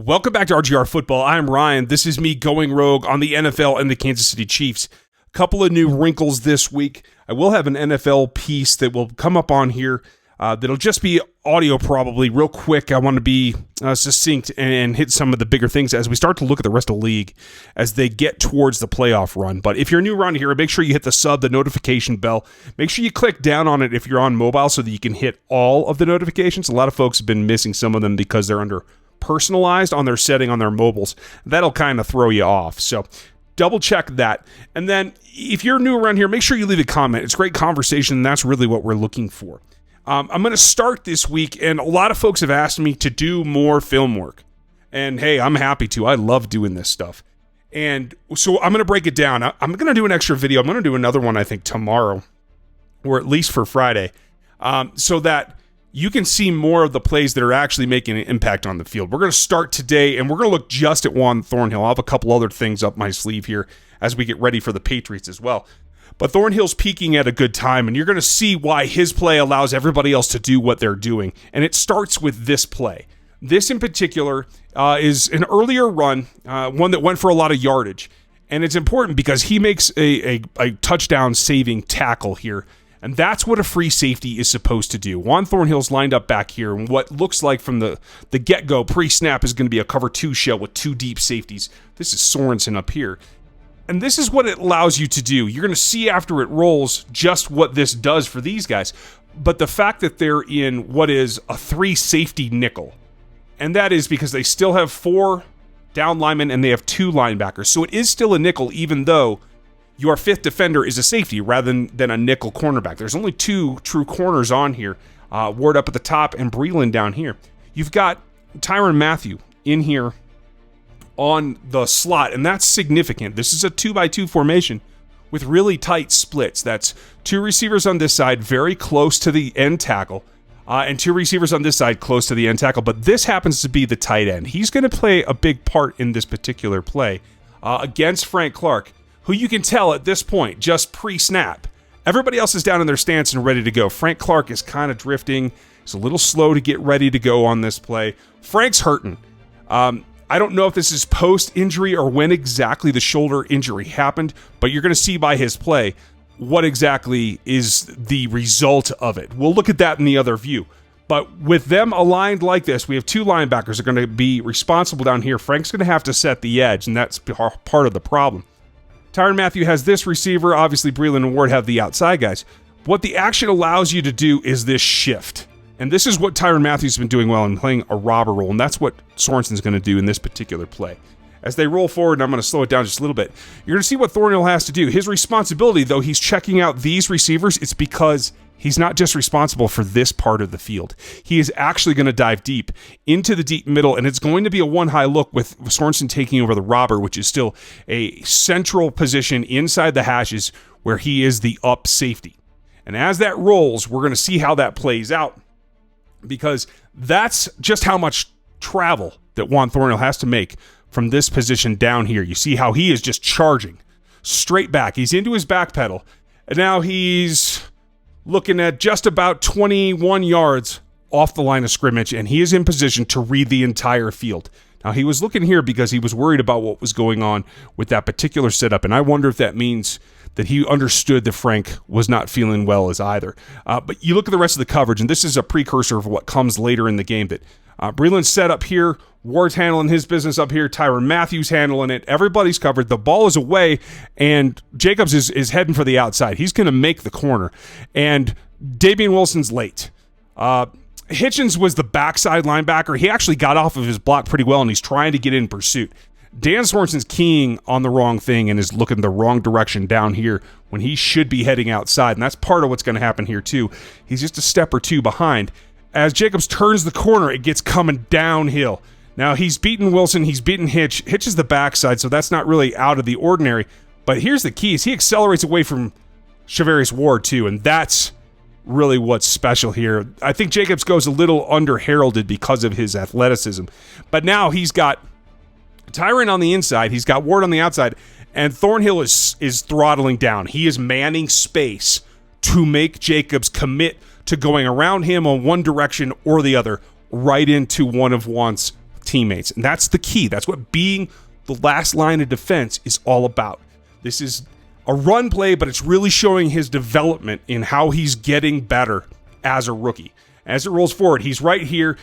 Welcome back to RGR Football. I'm Ryan. This is me going rogue on the NFL and the Kansas City Chiefs. A couple of new wrinkles this week. I will have an NFL piece that will come up on here that'll just be audio probably real quick. I want to be succinct and hit some of the bigger things as we start to look at the rest of the league as they get towards the playoff run. But if you're new around here, make sure you hit the sub, the notification bell. Make sure you click down on it if you're on mobile so that you can hit all of the notifications. A lot of folks have been missing some of them because they're under personalized on their setting on their mobiles. That'll kind of throw you off. So double check that. And then if you're new around here, make sure you leave a comment. It's great conversation, and that's really what we're looking for. I'm going to start this week, and a lot of folks have asked me to do more film work. And hey, I'm happy to. I love doing this stuff. And so I'm going to break it down. I'm going to do an extra video. I'm going to do another one, I think, tomorrow, or at least for Friday, so that you can see more of the plays that are actually making an impact on the field. We're going to start today, and we're going to look just at Juan ThornHill. I'll have a couple other things up my sleeve here as we get ready for the Patriots as well. But Thornhill's peaking at a good time, and you're going to see why his play allows everybody else to do what they're doing. And it starts with this play. This in particular is an earlier run, one that went for a lot of yardage. And it's important because he makes a touchdown-saving tackle here. And that's what a free safety is supposed to do. Juan ThornHill's lined up back here, and what looks like from the get-go pre-snap is going to be a cover 2 shell with 2 deep safeties. This is Sorensen up here. And this is what it allows you to do. You're going to see after it rolls just what this does for these guys. But the fact that they're in what is a 3 safety nickel, and that is because they still have 4 down linemen and they have 2 linebackers. So it is still a nickel, even though your 5th defender is a safety rather than a nickel cornerback. There's only 2 true corners on here. Ward up at the top and Breland down here. You've got Tyrann Mathieu in here on the slot, and that's significant. This is a 2x2 formation with really tight splits. That's 2 receivers on this side, very close to the end tackle, and 2 receivers on this side, close to the end tackle. But this happens to be the tight end. He's going to play a big part in this particular play against Frank Clark, who you can tell at this point, just pre-snap, everybody else is down in their stance and ready to go. Frank Clark is kind of drifting. He's a little slow to get ready to go on this play. Frank's hurting. I don't know if this is post-injury or when exactly the shoulder injury happened, but you're going to see by his play what exactly is the result of it. We'll look at that in the other view. But with them aligned like this, we have 2 linebackers that are going to be responsible down here. Frank's going to have to set the edge, and that's part of the problem. Tyrann Mathieu has this receiver. Obviously, Breland and Ward have the outside guys. What the action allows you to do is this shift. And this is what Tyrann Mathieu's been doing well in playing a robber role, and that's what Sorensen's going to do in this particular play. As they roll forward, and I'm going to slow it down just a little bit, you're going to see what Thornhill has to do. His responsibility, though he's checking out these receivers, it's because he's not just responsible for this part of the field. He is actually going to dive deep into the deep middle, and it's going to be a one-high look with Sorensen taking over the robber, which is still a central position inside the hashes where he is the up safety. And as that rolls, we're going to see how that plays out, because that's just how much travel that Juan ThornHill has to make from this position down here. You see how he is just charging straight back. He's into his back pedal, and now he's looking at just about 21 yards off the line of scrimmage, and he is in position to read the entire field. Now, he was looking here because he was worried about what was going on with that particular setup, and I wonder if that means that he understood that Frank was not feeling well as either. But you look at the rest of the coverage, and this is a precursor of what comes later in the game, that Breland's set up here, Ward's handling his business up here, Tyrann Mathieu's handling it, everybody's covered, the ball is away, and Jacobs is heading for the outside. He's going to make the corner, and Davian Wilson's late. Hitchens was the backside linebacker. He actually got off of his block pretty well, and he's trying to get in pursuit. Dan Sorensen's keying on the wrong thing and is looking the wrong direction down here when he should be heading outside, and that's part of what's going to happen here too. He's just a step or 2 behind. As Jacobs turns the corner, it gets coming downhill. Now, he's beaten Wilson, he's beaten Hitch. Hitch is the backside, so that's not really out of the ordinary. But here's the key, is he accelerates away from Charvarius Ward too, and that's really what's special here. I think Jacobs goes a little under-heralded because of his athleticism. But now he's got Tyrann on the inside, he's got Ward on the outside, and Thornhill is throttling down. He is manning space to make Jacobs commit to going around him on one direction or the other, right into one of Juan's teammates. And that's the key. That's what being the last line of defense is all about. This is a run play, but it's really showing his development in how he's getting better as a rookie. As it rolls forward, he's right here,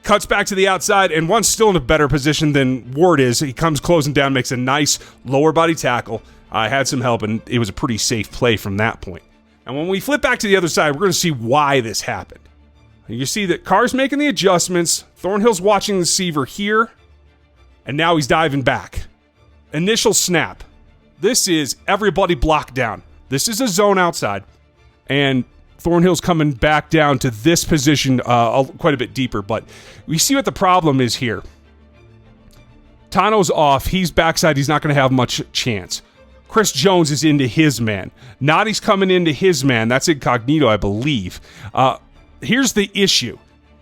cuts back to the outside, and one's still in a better position than Ward is. He comes closing down, makes a nice lower body tackle. Had some help, and it was a pretty safe play from that point. And when we flip back to the other side, we're going to see why this happened. You see that Carr's making the adjustments. Thornhill's watching the receiver here, and now he's diving back. Initial snap. This is everybody blocked down. This is a zone outside, and Thornhill's coming back down to this position quite a bit deeper, but we see what the problem is here. Tano's off. He's backside. He's not going to have much chance. Chris Jones is into his man. Noddy's coming into his man. That's incognito, I believe. Here's the issue.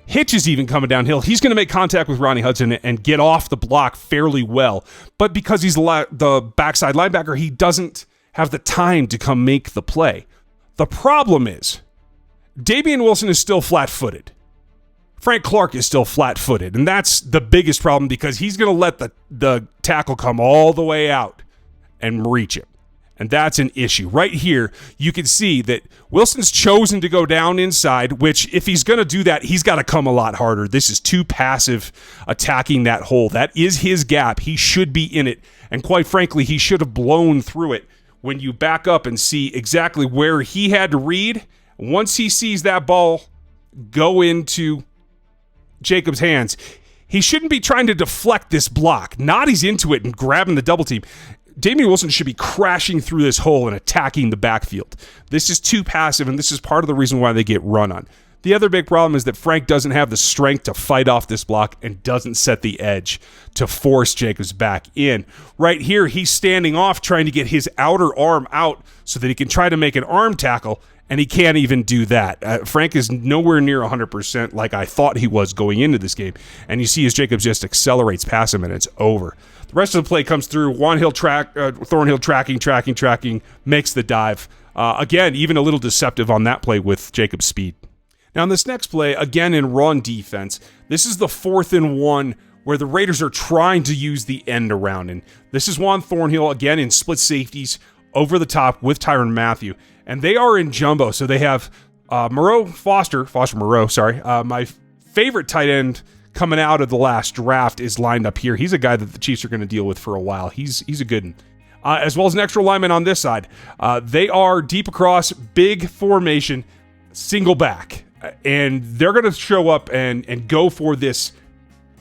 Hitch is even coming downhill. He's going to make contact with Ronnie Hudson and get off the block fairly well. But because he's the backside linebacker, he doesn't have the time to come make the play. The problem is, Damian Wilson is still flat-footed. Frank Clark is still flat-footed. And that's the biggest problem because he's going to let the tackle come all the way out and reach him. And that's an issue. Right here, you can see that Wilson's chosen to go down inside, which if he's going to do that, he's got to come a lot harder. This is too passive attacking that hole. That is his gap. He should be in it. And quite frankly, he should have blown through it. When you back up and see exactly where he had to read, once he sees that ball go into Jacobs' hands, he shouldn't be trying to deflect this block. Noddy's into it and grabbing the double team. Damian Wilson should be crashing through this hole and attacking the backfield. This is too passive, and this is part of the reason why they get run on. The other big problem is that Frank doesn't have the strength to fight off this block and doesn't set the edge to force Jacobs back in. Right here, he's standing off trying to get his outer arm out so that he can try to make an arm tackle, and he can't even do that. Frank is nowhere near 100% like I thought he was going into this game, and you see as Jacobs just accelerates past him, and it's over. The rest of the play comes through. Thornhill tracking, makes the dive. Again, even a little deceptive on that play with Jacobs' speed. Now, in this next play, again in run defense, this is the 4th and 1 where the Raiders are trying to use the end around. And this is Juan ThornHill, again in split safeties, over the top with Tyrann Mathieu. And they are in jumbo, so they have Foster Moreau, my favorite tight end coming out of the last draft is lined up here. He's a guy that the Chiefs are going to deal with for a while. He's a good one. As well as an extra lineman on this side. They are deep across, big formation, single back. And they're going to show up and go for this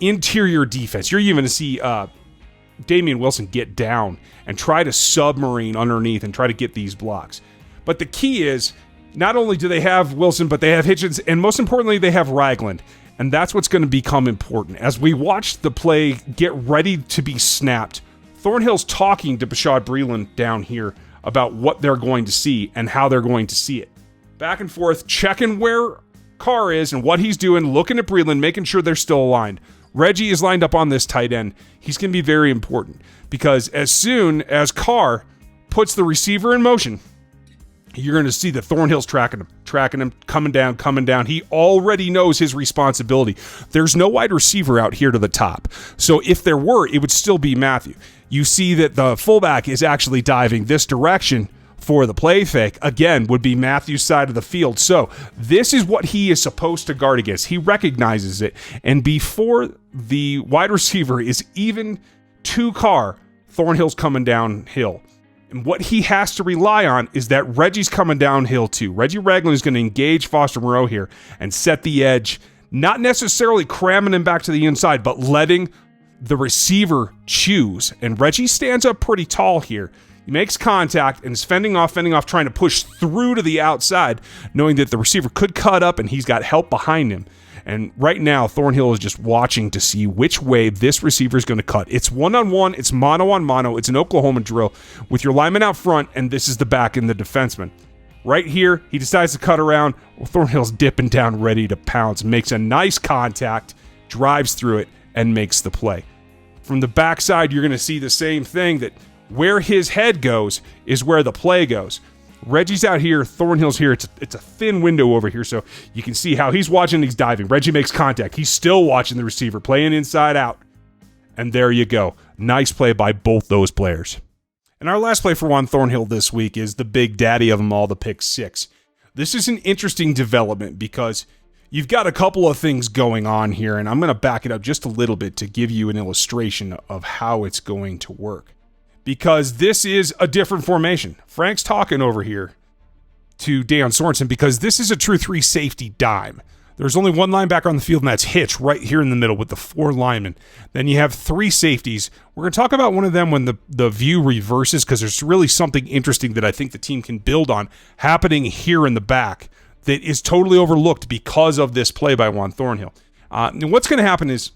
interior defense. You're even going to see Damian Wilson get down and try to submarine underneath and try to get these blocks. But the key is, not only do they have Wilson, but they have Hitchens, and most importantly, they have Ragland. And that's what's going to become important. As we watch the play get ready to be snapped, Thornhill's talking to Bashaud Breeland down here about what they're going to see and how they're going to see it. Back and forth, checking where Carr is and what he's doing, looking at Breeland, making sure they're still aligned. Reggie is lined up on this tight end. He's going to be very important because as soon as Carr puts the receiver in motion, you're going to see that Thornhill's tracking him, coming down. He already knows his responsibility. There's no wide receiver out here to the top. So if there were, it would still be Mathieu. You see that the fullback is actually diving this direction for the play fake. Again, would be Matthew's side of the field. So this is what he is supposed to guard against. He recognizes it. And before the wide receiver is even to Carr, Thornhill's coming downhill. And what he has to rely on is that Reggie's coming downhill too. Reggie Ragland is going to engage Foster Moreau here and set the edge, not necessarily cramming him back to the inside, but letting the receiver choose. And Reggie stands up pretty tall here. He makes contact and is fending off, trying to push through to the outside, knowing that the receiver could cut up and he's got help behind him. And right now, Thornhill is just watching to see which way this receiver is going to cut. It's one-on-one, it's mano-on-mano, it's an Oklahoma drill with your lineman out front, and this is the back and the defenseman. Right here, he decides to cut around. Well, Thornhill's dipping down, ready to pounce, makes a nice contact, drives through it, and makes the play. From the backside, you're going to see the same thing, that where his head goes is where the play goes. Reggie's out here, Thornhill's here. It's a thin window over here, so you can see how he's watching, he's diving. Reggie makes contact. He's still watching the receiver, playing inside out. And there you go. Nice play by both those players. And our last play for Juan ThornHill this week is the big daddy of them all, the pick six. This is an interesting development because you've got a couple of things going on here, and I'm going to back it up just a little bit to give you an illustration of how it's going to work. Because this is a different formation. Frank's talking over here to Deion Sorensen because this is a true 3 safety dime. There's only one linebacker on the field, and that's Hitch right here in the middle with the 4 linemen. Then you have 3 safeties. We're going to talk about one of them when the view reverses because there's really something interesting that I think the team can build on happening here in the back that is totally overlooked because of this play by Juan ThornHill. And what's going to happen is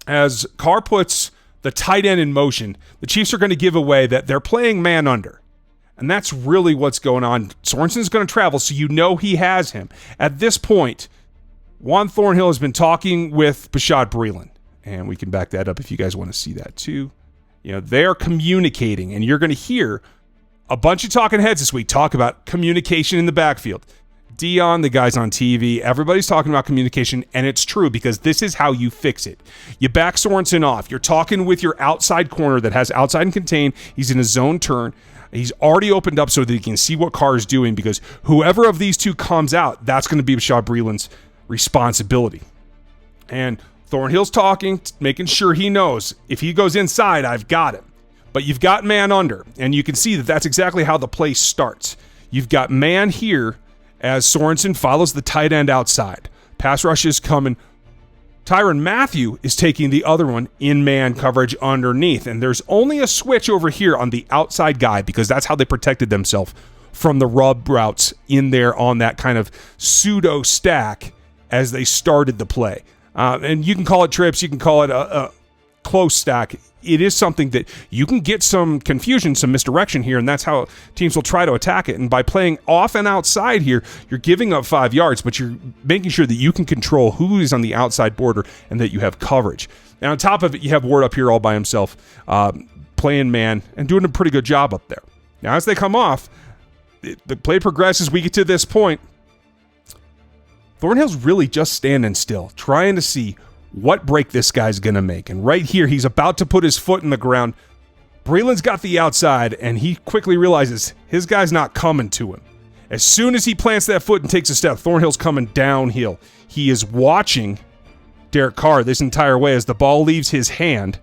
as Carr puts the tight end in motion, the Chiefs are going to give away that they're playing man under. And that's really what's going on. Sorensen's going to travel, so you know he has him. At this point, Juan ThornHill has been talking with Bashaud Breeland, and we can back that up if you guys want to see that too. You know, they're communicating, and you're going to hear a bunch of talking heads this week talk about communication in the backfield. Dion, the guys on TV, everybody's talking about communication, and it's true because this is how you fix it. You back Sorensen off. You're talking with your outside corner that has outside and contain. He's in a zone turn. He's already opened up so that he can see what Carr is doing because whoever of these two comes out, that's going to be Bashaud Breeland's responsibility. And Thornhill's talking, making sure he knows if he goes inside, I've got him. But you've got man under, and you can see that that's exactly how the play starts. You've got man here as Sorensen follows the tight end outside. Pass rush is coming. Tyrann Mathieu is taking the other one in man coverage underneath, and there's only a switch over here on the outside guy because that's how they protected themselves from the rub routes in there on that kind of pseudo stack as they started the play. And you can call it trips, you can call it a close stack. It is something that you can get some confusion, some misdirection here, and that's how teams will try to attack it. And by playing off and outside here, you're giving up 5 yards, but you're making sure that you can control who is on the outside border and that you have coverage. And on top of it, you have Ward up here all by himself, playing man and doing a pretty good job up there. Now, as they come off, the play progresses. We get to this point. Thornhill's really just standing still, trying to see what break this guy's going to make. And right here, he's about to put his foot in the ground. Breeland's got the outside, and he quickly realizes his guy's not coming to him. As soon as he plants that foot and takes a step, Thornhill's coming downhill. He is watching Derek Carr this entire way as the ball leaves his hand,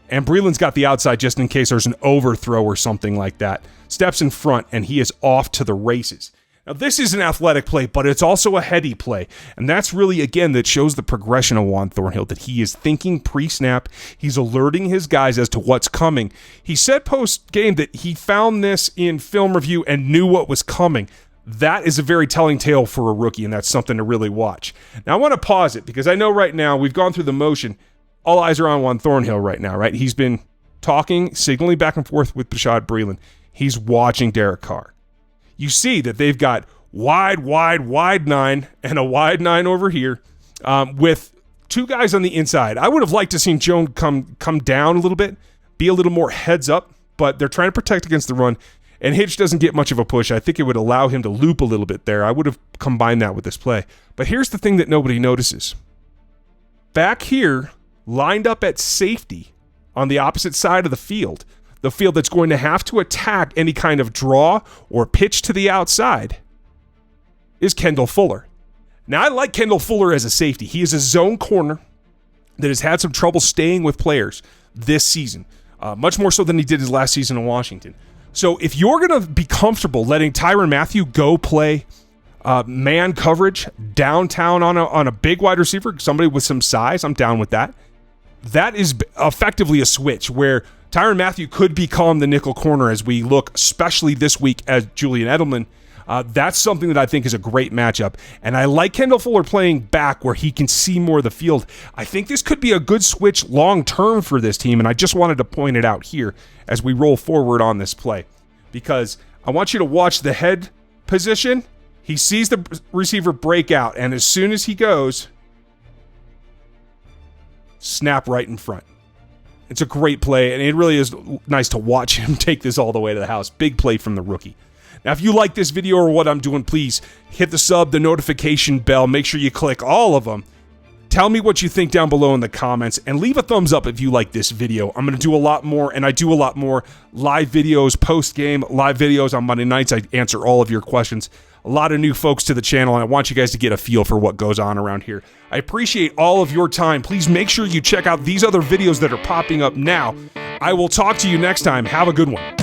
and Breeland's got the outside just in case there's an overthrow or something like that. Steps in front, and he is off to the races. Now, this is an athletic play, but it's also a heady play. And that's really, again, that shows the progression of Juan ThornHill, that he is thinking pre-snap. He's alerting his guys as to what's coming. He said post-game that he found this in film review and knew what was coming. That is a very telling tale for a rookie, and that's something to really watch. Now, I want to pause it because I know right now we've gone through the motion. All eyes are on Juan ThornHill right now, right? He's been talking, signaling back and forth with Bashaud Breeland. He's watching Derek Carr. You see that they've got wide 9 and a wide 9 over here with 2 guys on the inside. I would have liked to seen Jones come down a little bit, be a little more heads up, but they're trying to protect against the run, and Hitch doesn't get much of a push. I think it would allow him to loop a little bit there. I would have combined that with this play. But here's the thing that nobody notices. Back here, lined up at safety on the opposite side of the field that's going to have to attack any kind of draw or pitch to the outside, is Kendall Fuller. Now, I like Kendall Fuller as a safety. He is a zone corner that has had some trouble staying with players this season, much more so than he did his last season in Washington. So if you're going to be comfortable letting Tyrann Mathieu go play man coverage downtown on a big wide receiver, somebody with some size, I'm down with that. That is effectively a switch where Tyrann Mathieu could become the nickel corner as we look, especially this week, as Julian Edelman. That's something that I think is a great matchup. And I like Kendall Fuller playing back where he can see more of the field. I think this could be a good switch long-term for this team, and I just wanted to point it out here as we roll forward on this play. Because I want you to watch the head position. He sees the receiver break out, and as soon as he goes, snap right in front. It's a great play, and it really is nice to watch him take this all the way to the house. Big play from the rookie. Now, if you like this video or what I'm doing, please hit the sub, the notification bell. Make sure you click all of them. Tell me what you think down below in the comments, and leave a thumbs up if you like this video. I'm going to do a lot more, and I do a lot more live videos, post-game live videos on Monday nights. I answer all of your questions. A lot of new folks to the channel, and I want you guys to get a feel for what goes on around here. I appreciate all of your time. Please make sure you check out these other videos that are popping up now. I will talk to you next time. Have a good one.